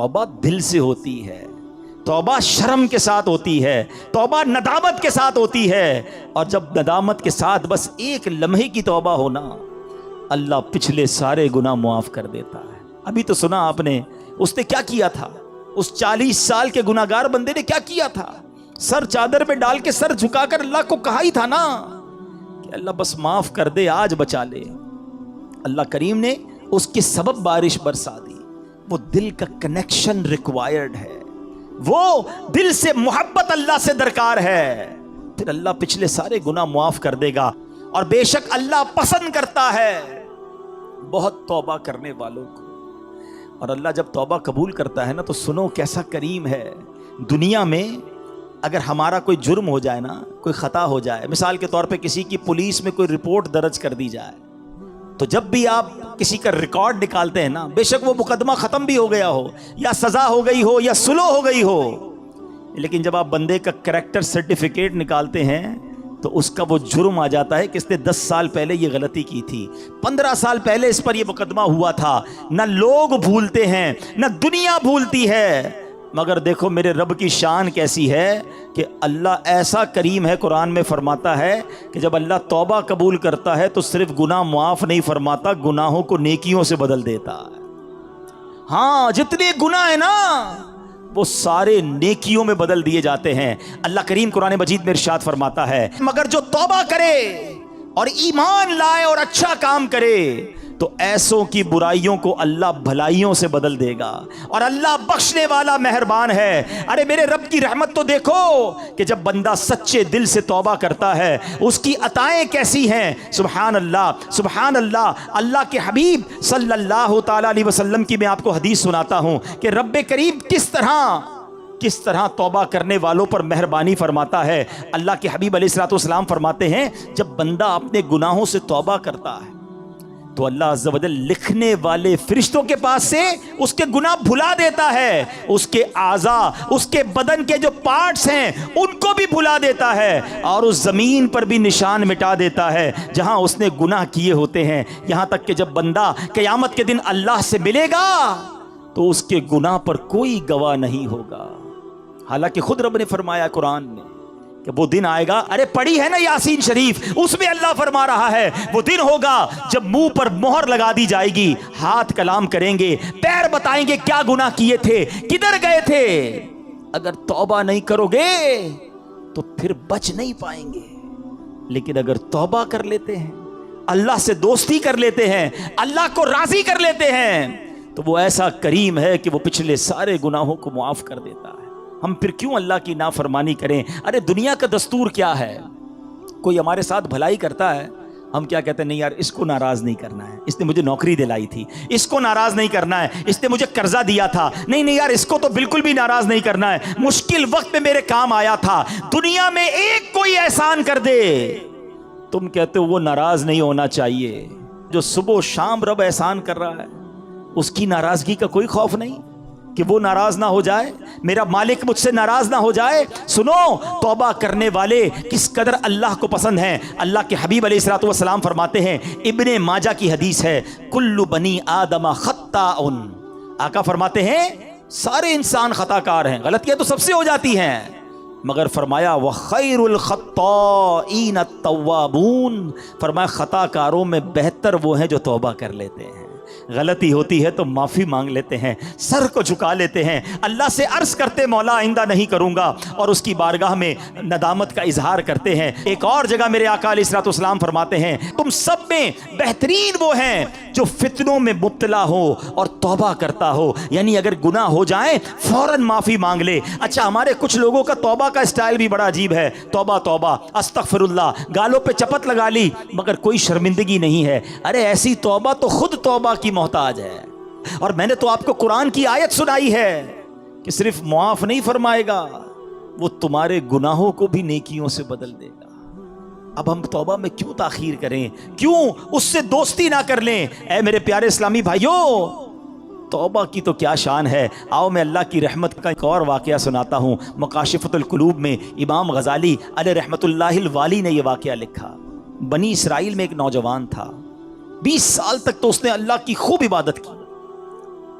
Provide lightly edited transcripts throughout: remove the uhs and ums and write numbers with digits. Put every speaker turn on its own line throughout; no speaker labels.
توبہ دل سے ہوتی ہے، توبہ شرم کے ساتھ ہوتی ہے، توبہ ندامت کے ساتھ ہوتی ہے، اور جب ندامت کے ساتھ بس ایک لمحے کی توبہ ہونا، اللہ پچھلے سارے گناہ معاف کر دیتا ہے۔ ابھی تو سنا آپ نے اس نے کیا کیا تھا، اس 40 سال کے گناہگار بندے نے کیا کیا تھا؟ سر چادر میں ڈال کے سر جھکا کر اللہ کو کہا ہی تھا نا کہ اللہ بس معاف کر دے، آج بچا لے۔ اللہ کریم نے اس کے سبب بارش برسا دی۔ وہ دل کا کنیکشن ریکوائرڈ ہے، وہ دل سے محبت اللہ سے درکار ہے، پھر اللہ پچھلے سارے گناہ معاف کر دے گا۔ اور بے شک اللہ پسند کرتا ہے بہت توبہ کرنے والوں کو۔ اور اللہ جب توبہ قبول کرتا ہے نا تو سنو کیسا کریم ہے۔ دنیا میں اگر ہمارا کوئی جرم ہو جائے نا، کوئی خطا ہو جائے، مثال کے طور پہ کسی کی پولیس میں کوئی رپورٹ درج کر دی جائے، تو جب بھی آپ کسی کا ریکارڈ نکالتے ہیں نا، بے شک وہ مقدمہ ختم بھی ہو گیا ہو، یا سزا ہو گئی ہو، یا سلو ہو گئی ہو، لیکن جب آپ بندے کا کریکٹر سرٹیفکیٹ نکالتے ہیں تو اس کا وہ جرم آ جاتا ہے کہ اس نے 10 سال پہلے یہ غلطی کی تھی، 15 سال پہلے اس پر یہ مقدمہ ہوا تھا۔ نہ لوگ بھولتے ہیں، نہ دنیا بھولتی ہے، مگر دیکھو میرے رب کی شان کیسی ہے کہ اللہ ایسا کریم ہے، قرآن میں فرماتا ہے کہ جب اللہ توبہ قبول کرتا ہے تو صرف گناہ معاف نہیں فرماتا، گناہوں کو نیکیوں سے بدل دیتا ہے۔ ہاں، جتنے گناہ ہیں نا وہ سارے نیکیوں میں بدل دیے جاتے ہیں۔ اللہ کریم قرآن مجید میں ارشاد فرماتا ہے مگر جو توبہ کرے اور ایمان لائے اور اچھا کام کرے تو ایسوں کی برائیوں کو اللہ بھلائیوں سے بدل دے گا، اور اللہ بخشنے والا مہربان ہے۔ ارے میرے رب کی رحمت تو دیکھو کہ جب بندہ سچے دل سے توبہ کرتا ہے اس کی عطائیں کیسی ہیں، سبحان اللہ سبحان اللہ۔ اللہ کے حبیب صلی اللہ تعالی علیہ وسلم کی میں آپ کو حدیث سناتا ہوں کہ رب کریم کس طرح توبہ کرنے والوں پر مہربانی فرماتا ہے۔ اللہ کے حبیب علیہ الصلوۃ والسلام فرماتے ہیں جب بندہ اپنے گناہوں سے توبہ کرتا ہے تو اللہ عز و جل لکھنے والے فرشتوں کے پاس سے اس کے گناہ بھلا دیتا ہے، اس کے اعضاء، اس کے بدن کے جو پارٹس ہیں ان کو بھی بھلا دیتا ہے، اور اس زمین پر بھی نشان مٹا دیتا ہے جہاں اس نے گناہ کیے ہوتے ہیں، یہاں تک کہ جب بندہ قیامت کے دن اللہ سے ملے گا تو اس کے گناہ پر کوئی گواہ نہیں ہوگا۔ حالانکہ خود رب نے فرمایا قرآن میں کہ وہ دن آئے گا، ارے پڑھی ہے نا یاسین شریف، اس میں اللہ فرما رہا ہے وہ دن ہوگا جب منہ پر مہر لگا دی جائے گی، ہاتھ کلام کریں گے، پیر بتائیں گے کیا گناہ کیے تھے، کدھر گئے تھے۔ اگر توبہ نہیں کرو گے تو پھر بچ نہیں پائیں گے، لیکن اگر توبہ کر لیتے ہیں، اللہ سے دوستی کر لیتے ہیں، اللہ کو راضی کر لیتے ہیں، تو وہ ایسا کریم ہے کہ وہ پچھلے سارے گناہوں کو معاف کر دیتا ہے۔ ہم پھر کیوں اللہ کی نافرمانی کریں؟ ارے دنیا کا دستور کیا ہے، کوئی ہمارے ساتھ بھلائی کرتا ہے، ہم کیا کہتے ہیں، نہیں یار اس کو ناراض نہیں کرنا ہے، اس نے مجھے نوکری دلائی تھی، اس کو ناراض نہیں کرنا ہے، اس نے مجھے قرضہ دیا تھا، نہیں یار اس کو تو بالکل بھی ناراض نہیں کرنا ہے، مشکل وقت میں میرے کام آیا تھا، دنیا میں ایک کوئی احسان کر دے، تم کہتے ہو وہ ناراض نہیں ہونا چاہیے۔ جو صبح و شام رب احسان کر رہا ہے اس کی ناراضگی کا کوئی خوف نہیں کہ وہ ناراض نہ ہو جائے، میرا مالک مجھ سے ناراض نہ ہو جائے۔ سنو توبہ کرنے والے کس قدر اللہ کو پسند ہیں۔ اللہ کے حبیب علیہ الصلوۃ والسلام فرماتے ہیں، ابن ماجہ کی حدیث ہے، کل بنی آدم خطاء، آقا فرماتے ہیں سارے انسان خطا کار ہیں، غلطیاں تو سب سے ہو جاتی ہیں، مگر فرمایا وَخَيْرُ الْخَطَّائِينَ التَّوَّابُونَ، فرمایا خطا کاروں میں بہتر وہ ہیں جو توبہ کر لیتے ہیں، غلطی ہوتی ہے تو معافی مانگ لیتے ہیں، سر کو جھکا لیتے ہیں، اللہ سے عرض کرتے مولا آئندہ نہیں کروں گا، اور اس کی بارگاہ میں ندامت کا اظہار کرتے ہیں۔ ایک اور جگہ میرے آقا علیہ الصلوۃ والسلام فرماتے ہیں تم سب میں بہترین وہ ہیں جو فتنوں میں مبتلا ہو اور توبہ کرتا ہو، یعنی اگر گناہ ہو جائیں فوراً معافی مانگ لے۔ اچھا ہمارے کچھ لوگوں کا توبہ کا اسٹائل بھی بڑا عجیب ہے، توبہ توبہ استغفر اللہ، گالوں پہ چپت لگا لی مگر کوئی شرمندگی نہیں ہے۔ ارے ایسی توبہ تو خود توبہ کی محتاج ہے، اور میں نے تو آپ کو قرآن کی آیت سنائی ہے کہ صرف معاف نہیں فرمائے گا، وہ تمہارے گناہوں کو بھی نیکیوں سے بدل دے گا۔ اب ہم توبہ میں کیوں تاخیر کریں، کیوں اس سے دوستی نہ کر لیں؟ اے میرے پیارے اسلامی بھائیوں، توبہ کی تو کیا شان ہے۔ آؤ میں اللہ کی رحمت کا ایک اور واقعہ سناتا ہوں۔ مکاشفۃ القلوب میں امام غزالی علیہ رحمت اللہ الوالی نے یہ واقعہ لکھا۔ بنی اسرائیل میں ایک نوجوان تھا، 20 سال تک تو اس نے اللہ کی خوب عبادت کی،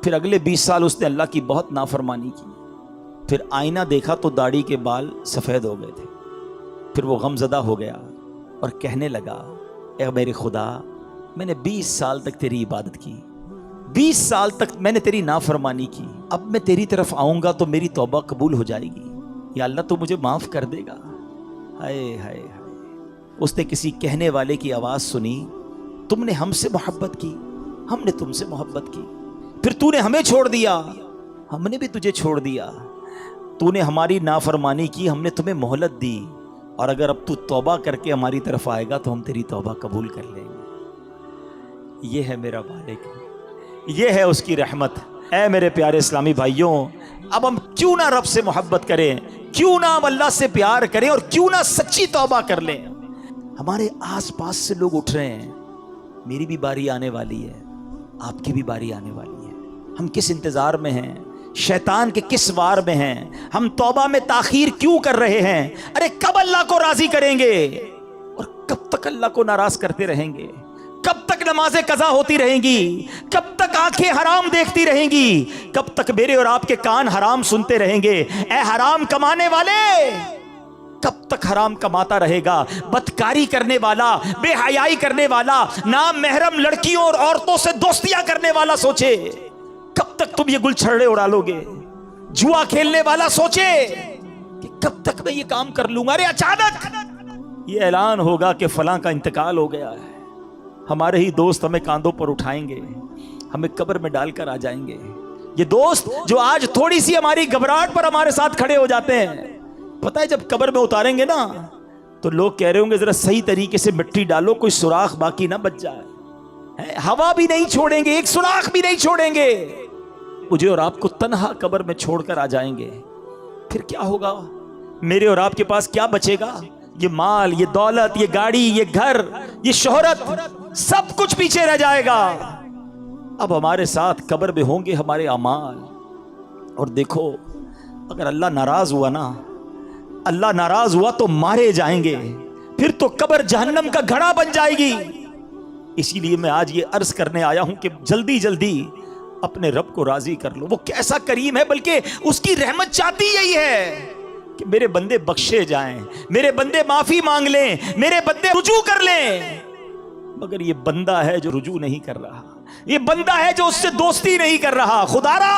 پھر اگلے 20 سال اس نے اللہ کی بہت نافرمانی کی. پھر آئینہ دیکھا تو داڑھی کے بال سفید ہو گئے تھے. پھر وہ غم زدہ ہو گیا اور کہنے لگا اے میرے خدا، میں نے 20 سال تک تیری عبادت کی، 20 سال تک میں نے تیری نافرمانی کی، اب میں تیری طرف آؤں گا تو میری توبہ قبول ہو جائے گی، یا اللہ تو مجھے معاف کر دے گا. ہائے ہائے ہائے. اس نے کسی کہنے والے کی آواز سنی، تم نے ہم سے محبت کی، ہم نے تم سے محبت کی، پھر تو نے ہمیں چھوڑ دیا، ہم نے بھی تجھے چھوڑ دیا، تو نے ہماری نافرمانی کی، ہم نے تمہیں مہلت دی، اور اگر اب تو توبہ کر کے ہماری طرف آئے گا تو ہم تیری توبہ قبول کر لیں گے. یہ ہے میرا مالک، یہ ہے اس کی رحمت. اے میرے پیارے اسلامی بھائیوں، اب ہم کیوں نہ رب سے محبت کریں، کیوں نہ ہم اللہ سے پیار کریں، اور کیوں نہ سچی توبہ کر لیں. ہمارے آس پاس سے لوگ اٹھ رہے ہیں، میری بھی باری آنے والی ہے، آپ کی بھی باری آنے والی ہے. ہم کس انتظار میں ہیں؟ شیطان کے کس وار میں ہیں؟ ہم توبہ میں تاخیر کیوں کر رہے ہیں؟ ارے کب اللہ کو راضی کریں گے، اور کب تک اللہ کو ناراض کرتے رہیں گے؟ کب تک نمازیں قضا ہوتی رہیں گی؟ کب تک آنکھیں حرام دیکھتی رہیں گی؟ کب تک میرے اور آپ کے کان حرام سنتے رہیں گے؟ اے حرام کمانے والے، کب تک حرام کماتا رہے گا؟ بدکاری کرنے والا، بے حیائی کرنے والا، نام محرم لڑکیوں اور عورتوں سے دوستیاں کرنے والا سوچے کب تک تم یہ گل چھڑے اڑا لو گے؟ جوا کھیلنے والا سوچے کہ کب تک میں یہ کام کر لوں گا؟ ارے اچانک یہ اعلان ہوگا کہ فلاں کا انتقال ہو گیا ہے، ہمارے ہی دوست ہمیں کاندھوں پر اٹھائیں گے، ہمیں قبر میں ڈال کر آ جائیں گے. یہ دوست جو آج تھوڑی سی ہماری گھبراہٹ پر ہمارے ساتھ کھڑے ہو جاتے ہیں، پتہ ہے جب قبر میں اتاریں گے نا تو لوگ کہہ رہے ہوں گے ذرا صحیح طریقے سے مٹی ڈالو، کوئی سوراخ باقی نہ بچ جائے. ہوا بھی نہیں چھوڑیں گے، ایک سوراخ بھی نہیں چھوڑیں گے، مجھے اور آپ کو تنہا قبر میں چھوڑ کر آ جائیں گے. پھر کیا ہوگا؟ میرے اور آپ کے پاس کیا بچے گا؟ یہ مال، یہ دولت، یہ گاڑی، یہ گھر، یہ شہرت، سب کچھ پیچھے رہ جائے گا. اب ہمارے ساتھ قبر میں ہوں گے ہمارے اعمال. اور دیکھو، اگر اللہ ناراض ہوا نا، اللہ ناراض ہوا تو مارے جائیں گے، پھر تو قبر جہنم کا گھڑا بن جائے گی. اسی لیے میں آج یہ عرض کرنے آیا ہوں کہ جلدی جلدی اپنے رب کو راضی کر لو. وہ کیسا کریم ہے، بلکہ اس کی رحمت چاہتی یہی ہے کہ میرے بندے بخشے جائیں، میرے بندے معافی مانگ لیں، میرے بندے رجوع کر لیں. مگر یہ بندہ ہے جو رجوع نہیں کر رہا، یہ بندہ ہے جو اس سے دوستی نہیں کر رہا. خدا را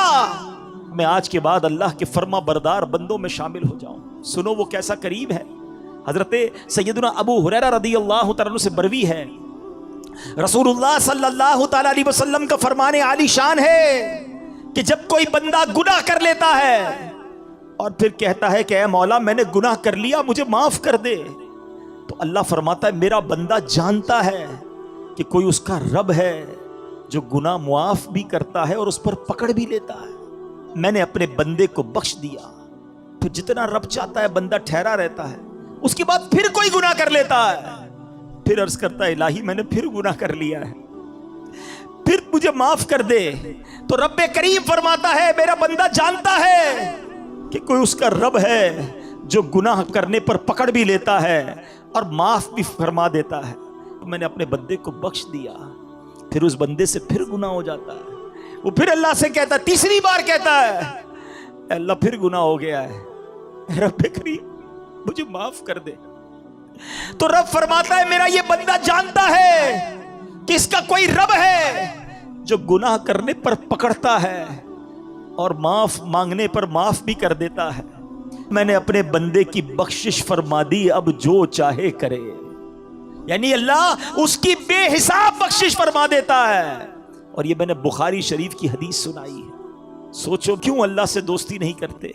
میں آج کے بعد اللہ کے فرما بردار بندوں میں شامل ہو جاؤں. سنو وہ کیسا کریم ہے. حضرت سیدنا ابو ہریرہ رضی اللہ تعالیٰ عنہ سے بروی ہے، رسول اللہ صلی اللہ تعالیٰ علیہ وسلم کا فرمان عالی شان ہے کہ جب کوئی بندہ گناہ کر لیتا ہے اور پھر کہتا ہے کہ اے مولا میں نے گناہ کر لیا، مجھے معاف کر دے، تو اللہ فرماتا ہے میرا بندہ جانتا ہے کہ کوئی اس کا رب ہے جو گناہ معاف بھی کرتا ہے اور اس پر پکڑ بھی لیتا ہے. میں نے اپنے بندے کو بخش دیا. پھر جتنا رب چاہتا ہے بندہ ٹھہرا رہتا ہے، اس کے بعد پھر کوئی گناہ کر لیتا ہے، پھر عرض کرتا ہے الہی میں نے پھر گناہ کر لیا ہے، پھر مجھے معاف کر دے. تو رب کریم فرماتا ہے میرا بندہ جانتا ہے کہ کوئی اس کا رب ہے جو گناہ کرنے پر پکڑ بھی لیتا ہے اور معاف بھی فرما دیتا ہے. میں نے اپنے بندے کو بخش دیا. پھر اس بندے سے پھر گناہ ہو جاتا ہے، وہ پھر اللہ سے کہتا ہے، تیسری بار کہتا ہے اے اللہ پھر گناہ ہو گیا ہے، رب کریم مجھے معاف کر دے. تو رب فرماتا ہے میرا یہ بندہ جانتا ہے کہ اس کا کوئی رب ہے جو گناہ کرنے پر پکڑتا ہے اور معاف مانگنے پر معاف بھی کر دیتا ہے. میں نے اپنے بندے کی بخشش فرما دی، اب جو چاہے کرے. یعنی اللہ اس کی بے حساب بخشش فرما دیتا ہے. اور یہ میں نے بخاری شریف کی حدیث سنائی ہے. سوچو کیوں اللہ سے دوستی نہیں کرتے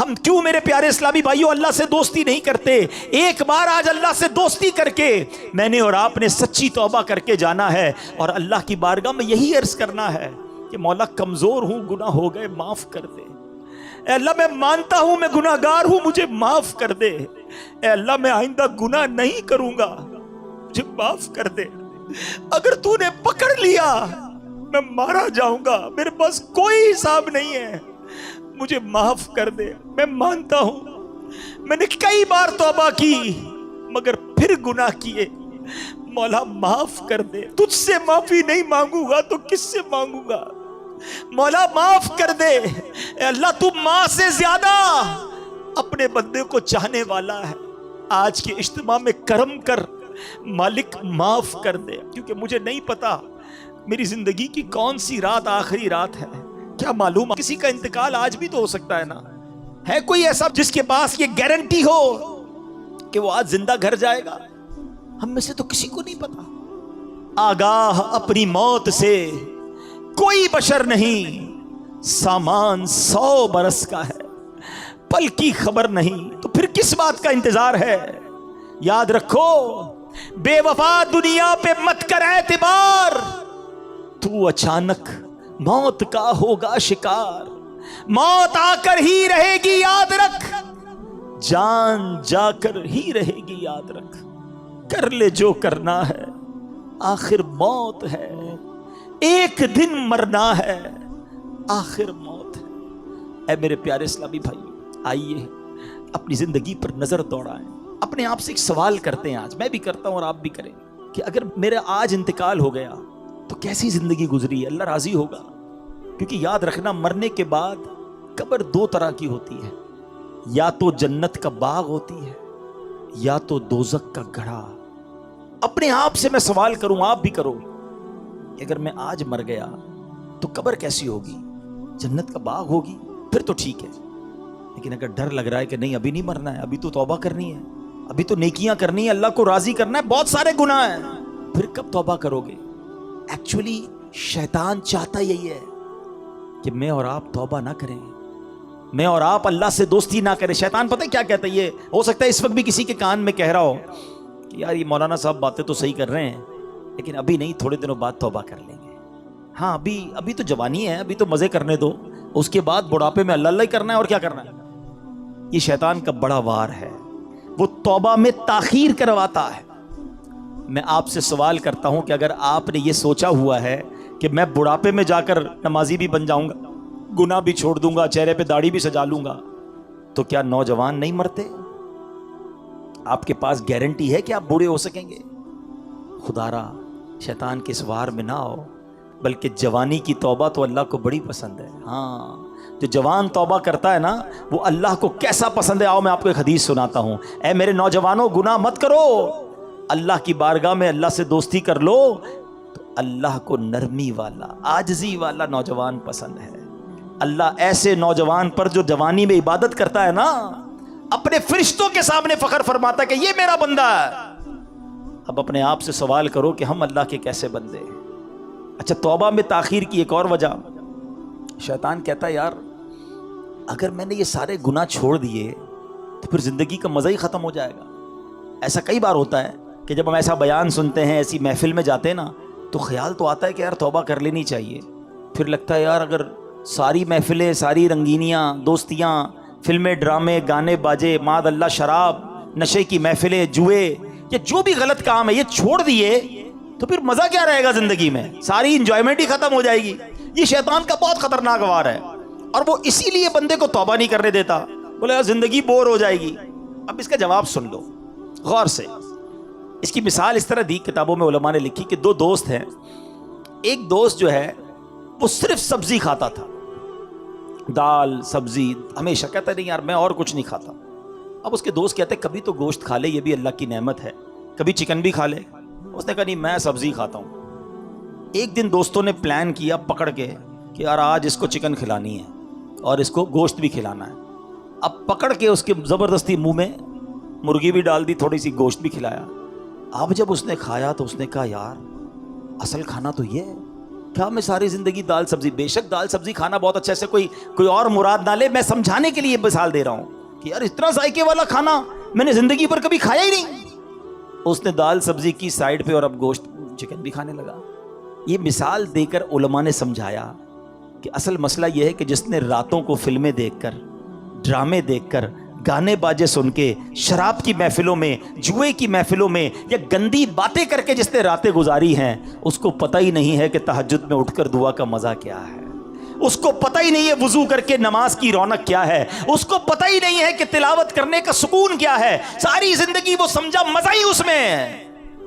ہم؟ کیوں میرے پیارے اسلامی بھائیوں اللہ سے دوستی نہیں کرتے؟ ایک بار آج اللہ سے دوستی کر کے میں نے اور آپ نے سچی توبہ کر کے جانا ہے اور اللہ کی بارگاہ میں یہی عرض کرنا ہے کہ مولا کمزور ہوں، گناہ ہو گئے، معاف کر دے. اے اللہ میں مانتا ہوں میں گناہ گار ہوں، مجھے معاف کر دے. اے اللہ میں آئندہ گناہ نہیں کروں گا، مجھے معاف کر دے. اگر تو نے پکڑ لیا میں مارا جاؤں گا، میرے پاس کوئی حساب نہیں ہے، مجھے معاف کر دے. میں مانتا ہوں میں نے کئی بار توبہ کی مگر پھر گناہ کیے، مولا معاف کر دے. تجھ سے معافی نہیں مانگوں گا تو کس سے مانگوں گا؟ مولا معاف کر دے. اے اللہ تو ماں سے زیادہ اپنے بندے کو چاہنے والا ہے. آج کے اجتماع میں کرم کر مالک، معاف کر دے، کیونکہ مجھے نہیں پتا میری زندگی کی کون سی رات آخری رات ہے. کیا معلوم کسی کا انتقال آج بھی تو ہو سکتا ہے نا. ہے کوئی ایسا جس کے پاس یہ گارنٹی ہو کہ وہ آج زندہ گھر جائے گا؟ ہم میں سے تو کسی کو نہیں پتا. آگاہ اپنی موت سے کوئی بشر نہیں، سامان 100 برس کا ہے، پل کی خبر نہیں، تو پھر کس بات کا انتظار ہے؟ یاد رکھو بے وفا دنیا پہ مت کر اعتبار، تو اچانک موت کا ہوگا شکار. موت آ کر ہی رہے گی یاد رکھ، جان جا کر ہی رہے گی یاد رکھ. کر لے جو کرنا ہے، آخر موت ہے، ایک دن مرنا ہے، آخر موت ہے. اے میرے پیارے اسلامی بھائی، آئیے اپنی زندگی پر نظر دوڑائیں. اپنے آپ سے ایک سوال کرتے ہیں، آج میں بھی کرتا ہوں اور آپ بھی کریں، کہ اگر میرا آج انتقال ہو گیا تو کیسی زندگی گزری؟ اللہ راضی ہوگا؟ کیونکہ یاد رکھنا مرنے کے بعد قبر 2 طرح کی ہوتی ہے، یا تو جنت کا باغ ہوتی ہے یا تو دوزخ کا گڑھا. اپنے آپ سے میں سوال کروں، آپ بھی کرو، کہ اگر میں آج مر گیا تو قبر کیسی ہوگی؟ جنت کا باغ ہوگی؟ پھر تو ٹھیک ہے. لیکن اگر ڈر لگ رہا ہے کہ نہیں ابھی نہیں مرنا ہے، ابھی تو توبہ کرنی ہے، ابھی تو نیکیاں کرنی ہے، اللہ کو راضی کرنا ہے، بہت سارے گناہ ہیں، پھر کب توبہ کرو گے؟ ایکچولی شیطان چاہتا یہی ہے کہ میں اور آپ توبہ نہ کریں، میں اور آپ اللہ سے دوستی نہ کریں. شیطان پتہ کیا کہتا ہے؟ یہ ہو سکتا ہے اس وقت بھی کسی کے کان میں کہہ رہا ہو کہ یار یہ مولانا صاحب باتیں تو صحیح کر رہے ہیں، لیکن ابھی نہیں، تھوڑے دنوں بعد توبہ کر لیں گے. ہاں ابھی تو جوانی ہے، ابھی تو مزے کرنے دو، اس کے بعد بڑھاپے میں اللہ اللہ ہی کرنا ہے اور کیا کرنا ہے. یہ شیطان کا بڑا وار ہے، وہ توبہ میں تاخیر کرواتا ہے. میں آپ سے سوال کرتا ہوں کہ اگر آپ نے یہ سوچا ہوا ہے کہ میں بڑھاپے میں جا کر نمازی بھی بن جاؤں گا، گناہ بھی چھوڑ دوں گا، چہرے پہ داڑھی بھی سجا لوں گا، تو کیا نوجوان نہیں مرتے؟ آپ کے پاس گارنٹی ہے کہ آپ بوڑھے ہو سکیں گے؟ خدا را شیطان کے اس وار میں نہ آؤ، بلکہ جوانی کی توبہ تو اللہ کو بڑی پسند ہے. ہاں، جو جوان توبہ کرتا ہے نا، وہ اللہ کو کیسا پسند ہے. آؤ میں آپ کو ایک حدیث سناتا ہوں. اے میرے نوجوانوں، گناہ مت کرو، اللہ کی بارگاہ میں اللہ سے دوستی کر لو، تو اللہ کو نرمی والا، عاجزی والا نوجوان پسند ہے. اللہ ایسے نوجوان پر جو جوانی میں عبادت کرتا ہے نا، اپنے فرشتوں کے سامنے فخر فرماتا ہے کہ یہ میرا بندہ ہے. اب اپنے آپ سے سوال کرو کہ ہم اللہ کے کیسے بندے ہیں. اچھا، توبہ میں تاخیر کی ایک اور وجہ، شیطان کہتا ہے یار اگر میں نے یہ سارے گناہ چھوڑ دیے تو پھر زندگی کا مزہ ہی ختم ہو جائے گا. ایسا کئی بار ہوتا ہے کہ جب ہم ایسا بیان سنتے ہیں، ایسی محفل میں جاتے ہیں نا، تو خیال تو آتا ہے کہ یار توبہ کر لینی چاہیے. پھر لگتا ہے یار اگر ساری محفلیں، ساری رنگینیاں، دوستیاں، فلمیں، ڈرامے، گانے باجے، معاذ اللہ شراب، نشے کی محفلیں، جوئے، یا جو بھی غلط کام ہے یہ چھوڑ دیے تو پھر مزہ کیا رہے گا زندگی میں؟ ساری انجوائمنٹ ہی ختم ہو جائے گی. یہ شیطان کا بہت خطرناک وار ہے، اور وہ اسی لیے بندے کو توبہ نہیں کرنے دیتا. بولے یار زندگی بور ہو جائے گی. اب اس کا جواب سن لو غور سے. اس کی مثال اس طرح دی، کتابوں میں علماء نے لکھی کہ 2 دوست ہیں. ایک دوست جو ہے وہ صرف سبزی کھاتا تھا، دال سبزی، ہمیشہ کہتا نہیں یار میں اور کچھ نہیں کھاتا. اب اس کے دوست کہتے کبھی تو گوشت کھا لے، یہ بھی اللہ کی نعمت ہے، کبھی چکن بھی کھا لے. اس نے کہا نہیں میں سبزی کھاتا ہوں. ایک دن دوستوں نے پلان کیا پکڑ کے کہ یار آج اس کو چکن کھلانی ہے اور اس کو گوشت بھی کھلانا ہے. اب پکڑ کے اس کے زبردستی منہ میں مرغی بھی ڈال دی، تھوڑی سی گوشت بھی کھلایا. اب جب اس نے کھایا تو اس نے کہا یار اصل کھانا تو یہ ہے، کیا میں ساری زندگی دال سبزی؟ بے شک دال سبزی کھانا بہت اچھا ہے، سے کوئی اور مراد نہ لے، میں سمجھانے کے لیے مثال دے رہا ہوں کہ یار اتنا ذائقے والا کھانا میں نے زندگی پر کبھی کھایا ہی نہیں. اس نے دال سبزی کی سائڈ پہ اور اب گوشت چکن بھی کھانے لگا. یہ مثال دے کر علماء نے سمجھایا کہ اصل مسئلہ یہ ہے کہ جس نے راتوں کو فلمیں دیکھ کر، ڈرامے دیکھ کر، گانے باجے سن کے، شراب کی محفلوں میں، جوئے کی محفلوں میں، یا گندی باتیں کر کے جس نے راتیں گزاری ہیں، اس کو پتہ ہی نہیں ہے کہ تہجد میں اٹھ کر دعا کا مزہ کیا ہے. اس کو پتہ ہی نہیں ہے وضو کر کے نماز کی رونق کیا ہے. اس کو پتہ ہی نہیں ہے کہ تلاوت کرنے کا سکون کیا ہے. ساری زندگی وہ سمجھا مزہ ہی اس میں ہے.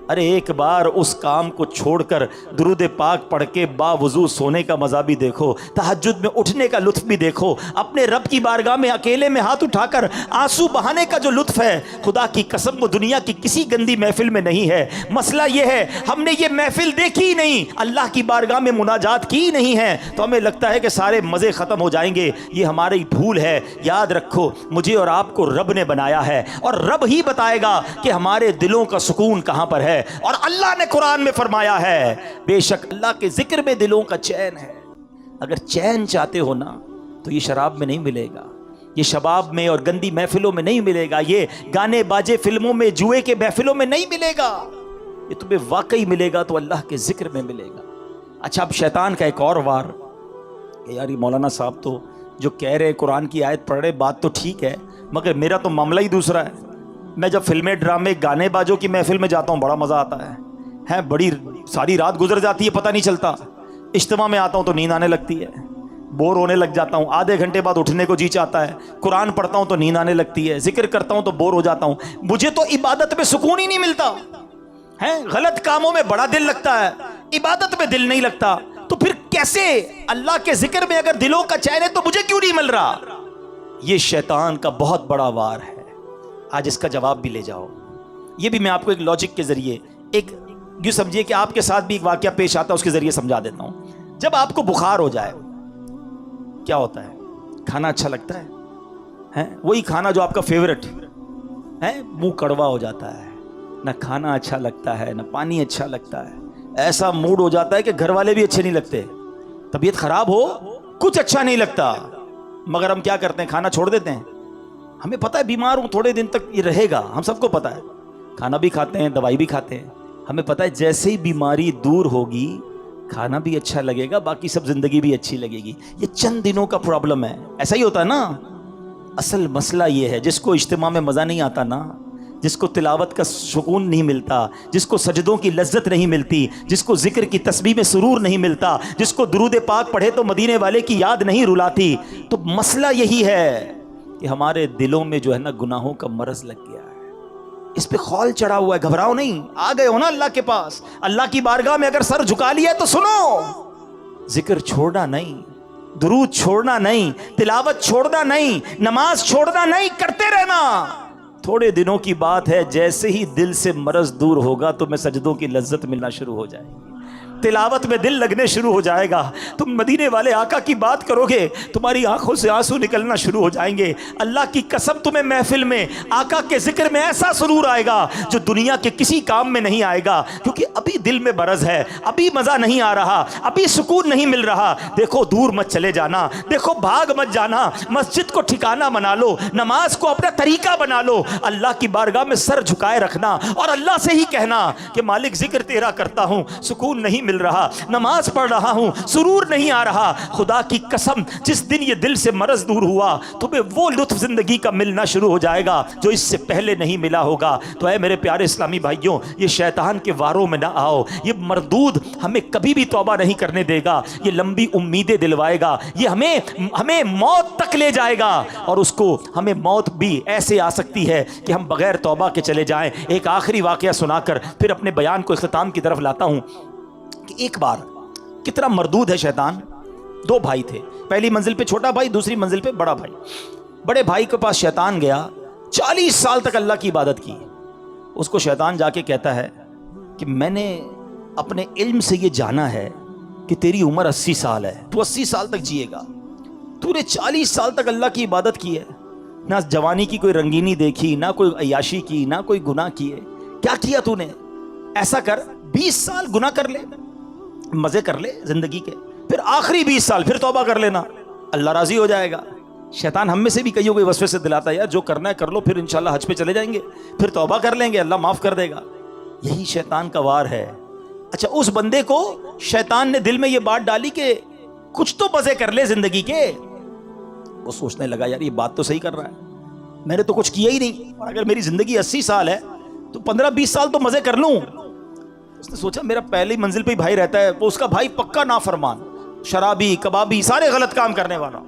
ارے ایک بار اس کام کو چھوڑ کر درود پاک پڑھ کے باوضو سونے کا مزہ بھی دیکھو، تہجد میں اٹھنے کا لطف بھی دیکھو، اپنے رب کی بارگاہ میں اکیلے میں ہاتھ اٹھا کر آنسو بہانے کا جو لطف ہے، خدا کی قسم وہ دنیا کی کسی گندی محفل میں نہیں ہے۔ مسئلہ یہ ہے ہم نے یہ محفل دیکھی ہی نہیں، اللہ کی بارگاہ میں مناجات کی نہیں ہے، تو ہمیں لگتا ہے کہ سارے مزے ختم ہو جائیں گے۔ یہ ہماری بھول ہے۔ یاد رکھو مجھے اور آپ کو رب نے بنایا ہے، اور رب ہی بتائے گا کہ ہمارے دلوں کا سکون کہاں پر ہے۔ اور اللہ نے قرآن میں فرمایا ہے بے شک اللہ کے ذکر میں دلوں کا چین ہے۔ اگر چین چاہتے ہو نا تو یہ شراب میں نہیں ملے گا، یہ شباب میں اور گندی محفلوں میں نہیں ملے گا، یہ گانے باجے فلموں میں جوئے کے محفلوں میں نہیں ملے گا، یہ تمہیں واقعی ملے گا تو اللہ کے ذکر میں ملے گا۔ اچھا اب شیطان کا ایک اور وار کہ یار یہ مولانا صاحب تو جو کہہ رہے قرآن کی آیت پڑھ رہے بات تو ٹھیک ہے، مگر میرا تو معاملہ ہی دوسرا ہے۔ میں جب فلمیں ڈرامے گانے باجوں کی محفل میں جاتا ہوں بڑا مزہ آتا ہے، بڑی ساری رات گزر جاتی ہے پتہ نہیں چلتا۔ اجتماع میں آتا ہوں تو نیند آنے لگتی ہے، بور ہونے لگ جاتا ہوں، آدھے گھنٹے بعد اٹھنے کو جی چاہتا ہے، قرآن پڑھتا ہوں تو نیند آنے لگتی ہے، ذکر کرتا ہوں تو بور ہو جاتا ہوں، مجھے تو عبادت میں سکون ہی نہیں ملتا ہے۔ غلط کاموں میں بڑا دل لگتا ہے، عبادت میں دل نہیں لگتا، تو پھر کیسے اللہ کے ذکر میں اگر دلوں کا چین ہے تو مجھے کیوں نہیں مل رہا؟ یہ شیطان کا بہت بڑا وار ہے۔ آج اس کا جواب بھی لے جاؤ۔ یہ بھی میں آپ کو ایک لاجک کے ذریعے، ایک یوں سمجھیے کہ آپ کے ساتھ بھی ایک واقعہ پیش آتا ہے اس کے ذریعے سمجھا دیتا ہوں۔ جب آپ کو بخار ہو جائے کیا ہوتا ہے؟ کھانا اچھا لگتا ہے، وہی کھانا جو آپ کا فیورٹ ہے، منہ کڑوا ہو جاتا ہے، نہ کھانا اچھا لگتا ہے نہ پانی اچھا لگتا ہے، ایسا موڈ ہو جاتا ہے کہ گھر والے بھی اچھے نہیں لگتے، طبیعت خراب ہو کچھ اچھا نہیں لگتا، مگر ہم کیا کرتے ہیں؟ کھانا چھوڑ دیتے ہیں۔ ہمیں پتہ ہے بیمار ہوں تھوڑے دن تک یہ رہے گا، ہم سب کو پتہ ہے، کھانا بھی کھاتے ہیں دوائی بھی کھاتے ہیں، ہمیں پتہ ہے جیسے ہی بیماری دور ہوگی کھانا بھی اچھا لگے گا، باقی سب زندگی بھی اچھی لگے گی۔ یہ چند دنوں کا پرابلم ہے، ایسا ہی ہوتا ہے نا۔ اصل مسئلہ یہ ہے جس کو اجتماع میں مزہ نہیں آتا نا، جس کو تلاوت کا سکون نہیں ملتا، جس کو سجدوں کی لذت نہیں ملتی، جس کو ذکر کی تسبیح میں سرور نہیں ملتا، جس کو درود پاک پڑھے تو مدینے والے کی یاد نہیں رلاتی، تو مسئلہ یہی ہے کہ ہمارے دلوں میں جو ہے نا گناہوں کا مرض لگ گیا ہے، اس پہ خول چڑھا ہوا ہے۔ گھبراؤ نہیں، آ گئے ہو نا اللہ کے پاس، اللہ کی بارگاہ میں اگر سر جھکا لیا ہے تو سنو، ذکر چھوڑنا نہیں، درود چھوڑنا نہیں، تلاوت چھوڑنا نہیں، نماز چھوڑنا نہیں، کرتے رہنا۔ تھوڑے دنوں کی بات ہے، جیسے ہی دل سے مرض دور ہوگا تو میں سجدوں کی لذت ملنا شروع ہو جائے گی، تلاوت میں دل لگنے شروع ہو جائے گا، تم مدینے والے آقا کی بات کرو گے تمہاری آنکھوں سے آنسو نکلنا شروع ہو جائیں گے۔ اللہ کی قسم تمہیں محفل میں آقا کے ذکر میں ایسا سرور آئے گا جو دنیا کے کسی کام میں نہیں آئے گا، کیونکہ ابھی دل میں مرض ہے، ابھی مزہ نہیں آ رہا، ابھی سکون نہیں مل رہا۔ دیکھو دور مت چلے جانا، دیکھو بھاگ مت جانا، مسجد کو ٹھکانہ بنا لو، نماز کو اپنا طریقہ بنا لو، اللہ کی بارگاہ میں سر جھکائے رکھنا اور اللہ سے ہی کہنا کہ مالک ذکر تیرا کرتا ہوں، سکون نہیں مل رہا، نماز پڑھ رہا ہوں، سرور نہیں آ رہا، خدا کی قسم جس دن یہ دل سے مرض دور ہوا تمہیں وہ لطف زندگی کا ملنا شروع ہو جائے گا جو اس سے پہلے نہیں ملا ہوگا۔ تو اے میرے پیارے اسلامی بھائیوں، یہ شیطان کے واروں میں نہ آؤ، یہ مردود ہمیں کبھی بھی توبہ نہیں کرنے دے گا، یہ لمبی امیدیں دلوائے گا، یہ ہمیں موت تک لے جائے گا، اور اس کو ہمیں موت بھی ایسے آ سکتی ہے کہ ہم بغیر توبہ کے چلے جائیں۔ ایک آخری واقعہ سنا کر پھر اپنے بیان کو اختتام کی طرف لاتا ہوں کہ ایک بار کتنا مردود ہے شیطان۔ دو بھائی تھے، پہلی منزل پہ چھوٹا بھائی، دوسری منزل پہ بڑا بھائی۔ بڑے بھائی کے پاس شیطان گیا، 40 سال تک اللہ کی عبادت کی۔ اس کو شیطان جا کے کہتا ہے کہ میں نے اپنے علم سے یہ جانا ہے کہ تیری عمر 80 سال ہے، تو 80 سال تک جیے گا، تو نے 40 سال تک اللہ کی عبادت کی ہے، نہ جوانی کی کوئی رنگینی دیکھی، نہ کوئی عیاشی کی، نہ کوئی گناہ کیے، کیا کیا تو نے؟ ایسا کر 20 سال گناہ کر لے، مزے کر لے زندگی کے، پھر آخری 20 سال پھر توبہ کر لینا، اللہ راضی ہو جائے گا۔ شیطان ہم میں سے بھی کئیوں کو وسوسے سے دلاتا ہے، یار جو کرنا ہے کر لو، پھر انشاءاللہ حج پہ چلے جائیں گے، پھر توبہ کر لیں گے، اللہ معاف کر دے گا۔ یہی شیطان کا وار ہے۔ اچھا اس بندے کو شیطان نے دل میں یہ بات ڈالی کہ کچھ تو مزے کر لے زندگی کے۔ وہ سوچنے لگا یار یہ بات تو صحیح کر رہا ہے، میں نے تو کچھ کیا ہی نہیں، اور اگر میری زندگی 80 سال ہے تو 15-20 سال تو مزے کر لوں۔ اس نے سوچا میرا پہلی منزل پہ ہی بھائی رہتا ہے، وہ اس کا بھائی پکا نافرمان، شرابی، کبابی، سارے غلط کام کرنے والا،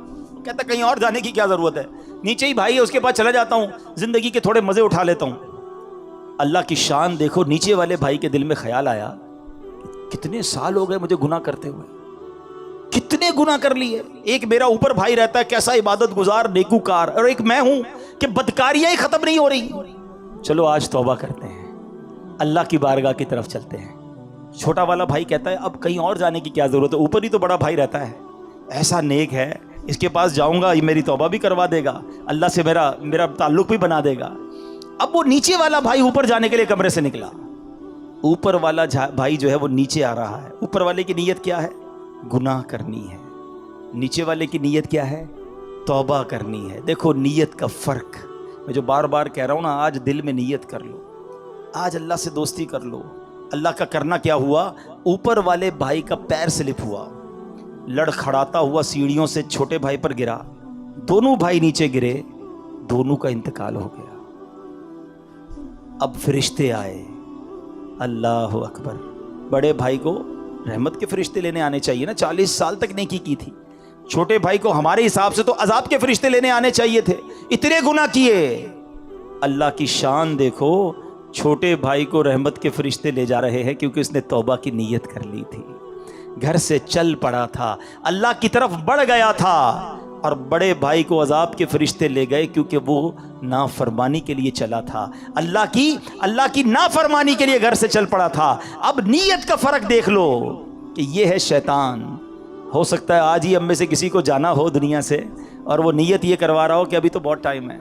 کہتا کہیں اور جانے کی کیا ضرورت ہے، نیچے ہی بھائی ہے اس کے پاس چلا جاتا ہوں، زندگی کے تھوڑے مزے اٹھا لیتا ہوں۔ اللہ کی شان دیکھو، نیچے والے بھائی کے دل میں خیال آیا کتنے سال ہو گئے مجھے گناہ کرتے ہوئے، کتنے گناہ کر لیے. ایک میرا اوپر بھائی رہتا ہے کیسا عبادت گزار نیکوکار، اور ایک میں ہوں کہ بدکاریاں ہی ختم نہیں ہو رہی. چلو آج توبہ کرتے ہیں، اللہ کی بارگاہ کی طرف چلتے ہیں. چھوٹا والا بھائی کہتا ہے اب کہیں اور جانے کی کیا ضرورت ہے، اوپر ہی تو بڑا بھائی رہتا ہے، ایسا نیک ہے، اس کے پاس جاؤں گا یہ میری توبہ بھی کروا دے گا، اللہ سے میرا تعلق بھی بنا دے گا. اب وہ نیچے والا بھائی اوپر جانے کے لیے کمرے سے نکلا. اوپر والا بھائی جو ہے وہ نیچے آ رہا ہے. اوپر والے کی نیت کیا ہے؟ گناہ کرنی ہے. نیچے والے کی نیت کیا ہے؟ توبہ کرنی ہے. دیکھو نیت کا فرق. میں جو بار بار کہہ رہا ہوں نا، آج دل میں نیت کر لو، آج اللہ سے دوستی کر لو. اللہ کا کرنا کیا ہوا؟ اوپر والے بھائی کا پیر سلپ ہوا، لڑکھڑاتا ہوا سیڑھیوں سے چھوٹے بھائی پر گرا، دونوں بھائی نیچے گرے، دونوں کا انتقال ہو گیا. اب فرشتے آئے، اللہ اکبر. بڑے بھائی کو رحمت کے فرشتے لینے آنے چاہیے نا، 40 سال تک نیکی کی تھی. چھوٹے بھائی کو ہمارے حساب سے تو عذاب کے فرشتے لینے آنے چاہیے تھے، اتنے گناہ کیے. اللہ کی شان دیکھو، چھوٹے بھائی کو رحمت کے فرشتے لے جا رہے ہیں کیونکہ اس نے توبہ کی نیت کر لی تھی. گھر سے چل پڑا تھا، اللہ کی طرف بڑھ گیا تھا، اور بڑے بھائی کو عذاب کے فرشتے لے گئے کیونکہ وہ نافرمانی کے لیے چلا تھا، اللہ کی نافرمانی کے لیے گھر سے چل پڑا تھا. اب نیت کا فرق دیکھ لو کہ یہ ہے شیطان. ہو سکتا ہے آج ہی ہم میں سے کسی کو جانا ہو دنیا سے اور وہ نیت یہ کروا رہا ہو کہ ابھی تو بہت ٹائم ہے.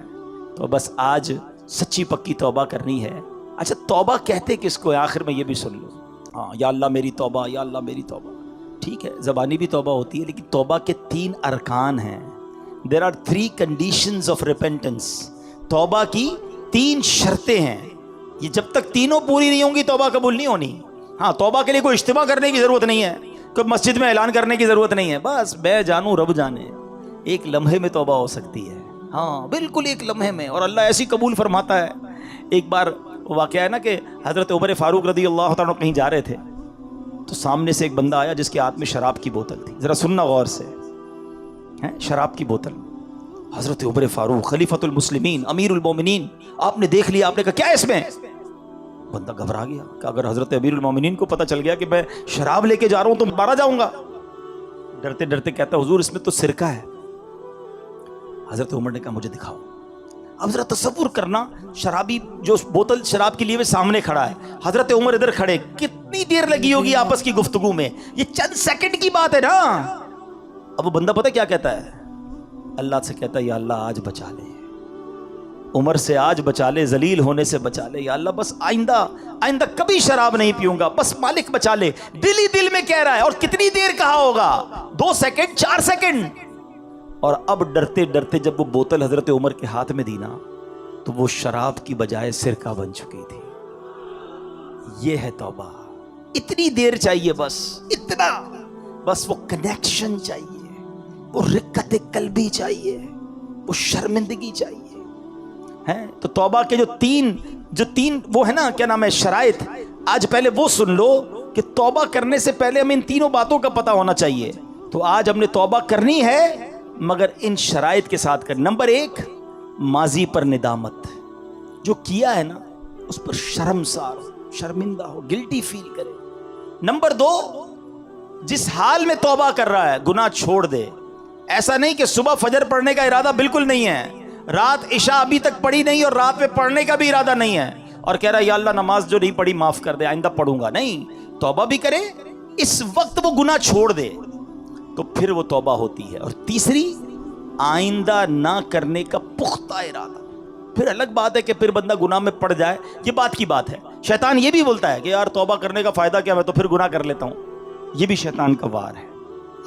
تو بس آج سچی پکی توبہ کرنی ہے. اچھا توبہ کہتے کس کو ہے؟ آخر میں یہ بھی سن لو. ہاں یا اللہ میری توبہ، یا اللہ میری توبہ. ٹھیک ہے زبانی بھی توبہ ہوتی ہے، لیکن توبہ کے 3 ارکان ہیں. There are 3 conditions of repentance. توبہ کی 3 شرطیں ہیں. یہ جب تک تینوں پوری نہیں ہوں گی توبہ قبول نہیں ہونی. ہاں توبہ کے لیے کوئی اجتماع کرنے کی ضرورت نہیں ہے، کوئی مسجد میں اعلان کرنے کی ضرورت نہیں ہے. بس میں جانوں رب جانے، ایک لمحے میں توبہ ہو سکتی ہے. ہاں بالکل ایک لمحے میں، اور اللہ ایسی قبول فرماتا ہے. ایک بار واقعہ ہے نا کہ حضرت عمر فاروق رضی اللہ تعالیٰ کہیں جا رہے تھے تو سامنے سے ایک بندہ آیا جس کے ہاتھ میں شراب کی بوتل تھی. ذرا سننا غور سے، شراب کی بوتل. حضرت عمر فاروق خلیفۃ المسلمین امیر المومنین، آپ نے دیکھ لیا، آپ نے کہا کیا اس میں؟ بندہ گھبرا گیا کہ اگر حضرت امیر المومنین کو پتہ چل گیا کہ میں شراب لے کے جا رہا ہوں تو مارا جاؤں گا. ڈرتے ڈرتے کہتا حضور اس میں تو سرکہ ہے. حضرت عمر نے کہا مجھے دکھاؤ. اب ذرا تصور کرنا، شرابی جو بوتل شراب کے لیے سامنے کھڑا ہے، حضرت عمر ادھر کھڑے، کتنی دیر لگی ہوگی آپس کی گفتگو میں؟ یہ چند سیکنڈ کی بات ہے نا. اب وہ بندہ پتہ کیا کہتا ہے؟ اللہ سے کہتا ہے یا اللہ آج بچا لے، عمر سے آج بچا لے، ذلیل ہونے سے بچا لے. یا اللہ بس آئندہ کبھی شراب نہیں پیوں گا، بس مالک بچا لے. دل ہی دل میں کہہ رہا ہے. اور کتنی دیر کہا ہوگا؟ 2 سیکنڈ 4 سیکنڈ. اور اب ڈرتے ڈرتے جب وہ بوتل حضرت عمر کے ہاتھ میں دی نا تو وہ شراب کی بجائے سرکہ بن چکی تھی. یہ ہے توبہ. اتنی دیر چاہیے، بس اتنا، بس وہ کنیکشن چاہیے، وہ رقت قلبی چاہیے، وہ شرمندگی چاہیے. ہیں تو توبہ کے جو تین وہ ہے نا، کیا نام ہے، شرائط. آج پہلے وہ سن لو کہ توبہ کرنے سے پہلے ہمیں ان تینوں باتوں کا پتہ ہونا چاہیے. تو آج ہم نے توبہ کرنی ہے مگر ان شرائط کے ساتھ کر. نمبر 1 ماضی پر ندامت، جو کیا ہے نا اس پر شرمسار ہو، شرمندہ ہو، گلٹی فیل کرے. نمبر 2 جس حال میں توبہ کر رہا ہے گناہ چھوڑ دے. ایسا نہیں کہ صبح فجر پڑھنے کا ارادہ بالکل نہیں ہے، رات عشاء ابھی تک پڑھی نہیں اور رات میں پڑھنے کا بھی ارادہ نہیں ہے، اور کہہ رہا ہے یا اللہ نماز جو نہیں پڑھی معاف کر دے، آئندہ پڑھوں گا. نہیں، توبہ بھی کرے، اس وقت وہ گناہ چھوڑ دے تو پھر وہ توبہ ہوتی ہے. اور تیسری آئندہ نہ کرنے کا پختہ ارادہ. پھر الگ بات ہے کہ پھر بندہ گناہ میں پڑ جائے، یہ بات کی بات ہے. شیطان یہ بھی بولتا ہے کہ یار توبہ کرنے کا فائدہ کیا، میں تو پھر گناہ کر لیتا ہوں. یہ بھی شیطان کا وار ہے.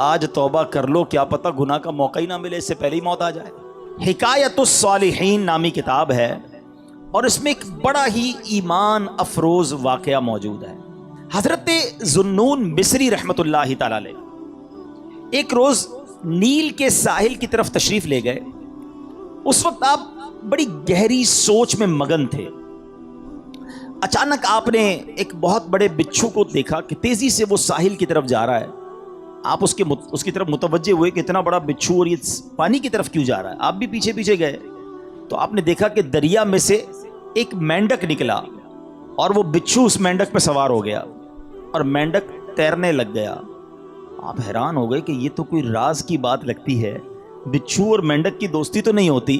آج توبہ کر لو، کیا پتہ گناہ کا موقع ہی نہ ملے، اس سے پہلے ہی موت آ جائے. حکایت الصالحین نامی کتاب ہے اور اس میں ایک بڑا ہی ایمان افروز واقعہ موجود ہے. حضرت ذوالنون مصری رحمت اللہ تعالی علیہ ایک روز نیل کے ساحل کی طرف تشریف لے گئے. اس وقت آپ بڑی گہری سوچ میں مگن تھے. اچانک آپ نے ایک بہت بڑے بچھو کو دیکھا کہ تیزی سے وہ ساحل کی طرف جا رہا ہے. آپ اس کی طرف متوجہ ہوئے کہ اتنا بڑا بچھو اور یہ پانی کی طرف کیوں جا رہا ہے. آپ بھی پیچھے پیچھے گئے تو آپ نے دیکھا کہ دریا میں سے ایک مینڈک نکلا اور وہ بچھو اس مینڈک پہ سوار ہو گیا اور مینڈک تیرنے لگ گیا۔ آپ حیران ہو گئے کہ یہ تو کوئی راز کی بات لگتی ہے، بچھو اور مینڈک کی دوستی تو نہیں ہوتی،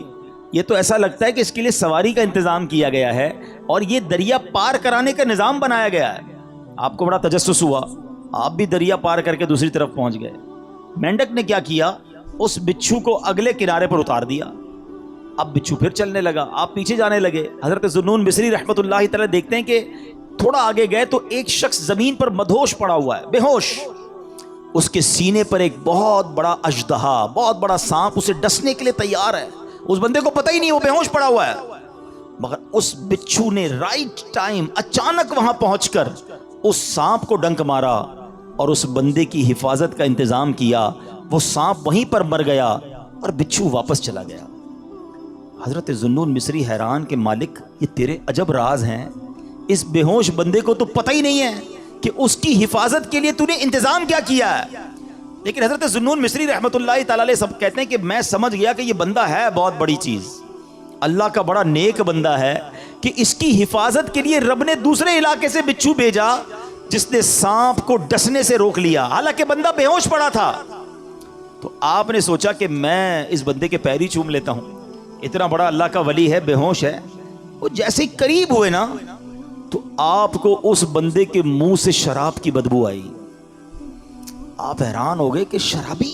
یہ تو ایسا لگتا ہے کہ اس کے لیے سواری کا انتظام کیا گیا ہے اور یہ دریا پار کرانے کا نظام بنایا گیا ہے۔ آپ کو بڑا تجسس ہوا، آپ بھی دریا پار کر کے دوسری طرف پہنچ گئے۔ مینڈک نے کیا کیا، اس بچھو کو اگلے کنارے پر اتار دیا۔ اب بچھو پھر چلنے لگا، آپ پیچھے جانے لگے۔ حضرت ذوالنون مصری رحمۃ اللہ تعالی دیکھتے ہیں کہ تھوڑا آگے گئے تو ایک شخص زمین پر مدہوش پڑا ہوا ہے، بے ہوش۔ اس کے سینے پر ایک بہت بڑا اژدہا، بہت بڑا سانپ اسے ڈسنے کے لیے تیار ہے۔ اس بندے کو پتہ ہی نہیں وہ بے ہوش پڑا ہوا ہے، مگر اس بچھو نے رائٹ ٹائم اچانک وہاں پہنچ کر اس سانپ کو ڈنک مارا اور اس بندے کی حفاظت کا انتظام کیا۔ وہ سانپ وہیں پر مر گیا اور بچھو واپس چلا گیا۔ حضرت ذوالنون مصری حیران کہ مالک یہ تیرے عجب راز ہیں، اس بے ہوش بندے کو تو پتہ ہی نہیں ہے کہ اس کی حفاظت کے لیے تو نے انتظام کیا کیا ہے۔ لیکن حضرت ذوالنون مصری رحمۃ اللہ تعالی علیہ سب کہتے ہیں کہ میں سمجھ گیا کہ یہ بندہ ہے بہت بڑی چیز، اللہ کا بڑا نیک بندہ ہے کہ اس کی حفاظت کے لیے رب نے دوسرے علاقے سے بچھو بھیجا جس نے سانپ کو ڈسنے سے روک لیا، حالانکہ بندہ بے ہوش پڑا تھا۔ تو آپ نے سوچا کہ میں اس بندے کے پیر ہی چوم لیتا ہوں، اتنا بڑا اللہ کا ولی ہے، بے ہوش ہے۔ وہ جیسے ہی قریب ہوئے نا تو آپ کو اس بندے کے منہ سے شراب کی بدبو آئی۔ آپ حیران ہو گئے کہ شرابی،